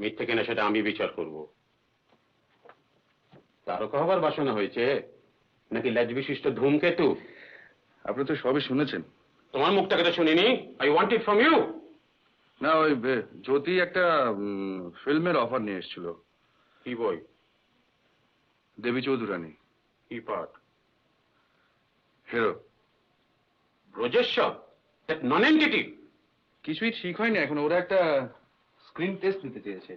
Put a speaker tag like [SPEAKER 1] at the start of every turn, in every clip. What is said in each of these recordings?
[SPEAKER 1] মিথ্যে কিনা সেটা আমি বিচার করব। তারকা হবার বাসনা হয়েছে নাকি লেজ বিশিষ্ট ধূমকেতু?
[SPEAKER 2] আপনি তো সবই শুনেছেন।
[SPEAKER 1] তোমার মুখটাকে তো শুনিনি। I want it from you.
[SPEAKER 2] না, ওই জ্যোতি একটা ফিল্মের অফার নিয়ে এসেছিল।
[SPEAKER 1] কি বই?
[SPEAKER 2] দেবী চৌধুরানী।
[SPEAKER 1] কি পাঠ?
[SPEAKER 2] Hero.
[SPEAKER 1] Brajeshwar, that non entity.
[SPEAKER 2] কিছুই ঠিক হয়নি এখন, ওরা একটা স্ক্রিন টেস্ট নিতে চেয়েছে।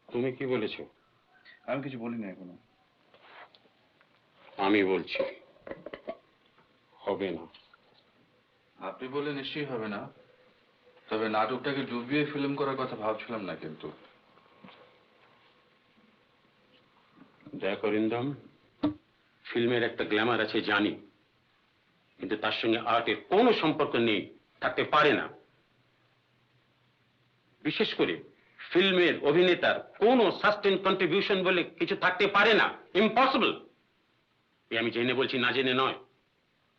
[SPEAKER 1] তুমি কি বলেছো?
[SPEAKER 2] আমি কিছু বলিনি এখনো।
[SPEAKER 1] আমি বলছি হবে না।
[SPEAKER 2] আপনি বলে নিশ্চয়ই হবে না, তবে নাটকটাকে ডুবিয়ে ফিল্ম করার কথা ভাবছিলাম না কিন্তু।
[SPEAKER 1] দেখ অরিন্দম, ফিল্মের একটা গ্ল্যামার আছে জানি, কিন্তু তার সঙ্গে আর্টের কোনো সম্পর্ক নেই, থাকতে পারে না। বিশেষ করে ফিল্মের অভিনেতার কোনো সাস্টেন কন্ট্রিবিউশন বলে কিছু থাকতে পারে না, ইম্পসিবল। আমি জেনে বলছি, না জেনে নয়।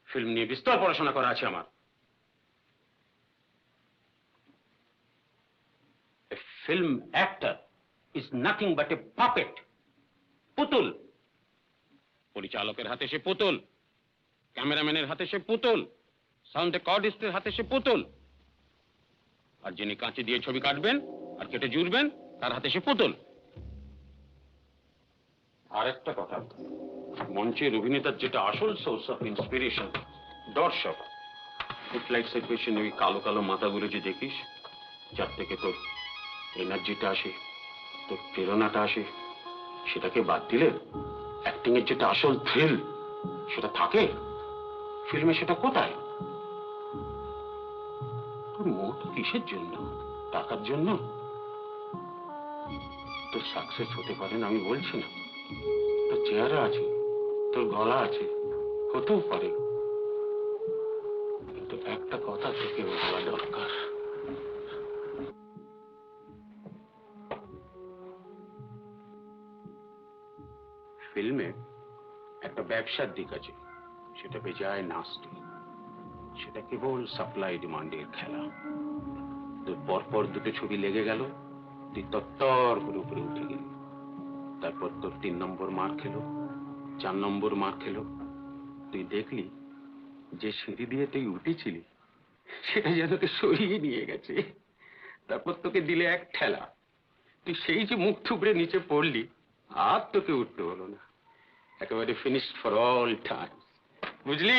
[SPEAKER 1] ফিল্ম নিয়ে বিস্তর পড়াশোনা করা আছে আমার। A film actor is nothing but a puppet. পুতুল। পরিচালকের হাতে সে পুতুল, ক্যামেরাম্যানের হাতে সে পুতুল, সাউন্ড রেকর্ডিস্টের হাতে সে পুতুল, আর যিনি কাঁচি দিয়ে ছবি কাটবেন আর কেটে জুড়বেন তার হাতে সে পুতুল। আর একটা কথা, মঞ্চের অভিনেতার যেটা আসল সোর্স অফ ইন্সপিরেশন, দর্শক। ফুটলাইটসের পেছনে ওই কালো কালো মাথাগুলো যে দেখিস, যার থেকে তোর এনার্জিটা আসে, তোর প্রেরণাটা আসে, সেটাকে বাদ দিলে অ্যাক্টিং এর যেটা আসল থ্রিল সেটা থাকে ফিল্মে, সেটা কোথায়? তোর মোট কিসের জন্য? টাকার জন্য? তোর সাকসেস হতে পারে না আমি বলছি না, তোর চেহারা আছে, তোর গলা আছে, হতেও পারে, কিন্তু একটা কথা তোকে বলা দরকার। ফিল্মে একটা ব্যবসার দিক আছে, সেটা বেজায় নাস্তি। সেটা কেবল সাপ্লাই ডিমান্ডের খেলা। তোর পরপর দুটো ছবি লেগে গেল, তুই তত্তর করে উপরে উঠে গেলি। তারপর তোর 3 নম্বর মার খেলো, 4 নম্বর মার খেলো। তুই দেখলি যে সিঁড়ি দিয়ে তুই উঠেছিলি সেটা যেন তোকে সরিয়ে নিয়ে গেছে। তারপর তোকে দিলে এক ঠেলা, তুই সেই যে মুখ থুবড়ে নিচে পড়লি, আর তোকে উঠতে হলো না। একেবারে ফিনিশড ফর অল টাইম, বুঝলি?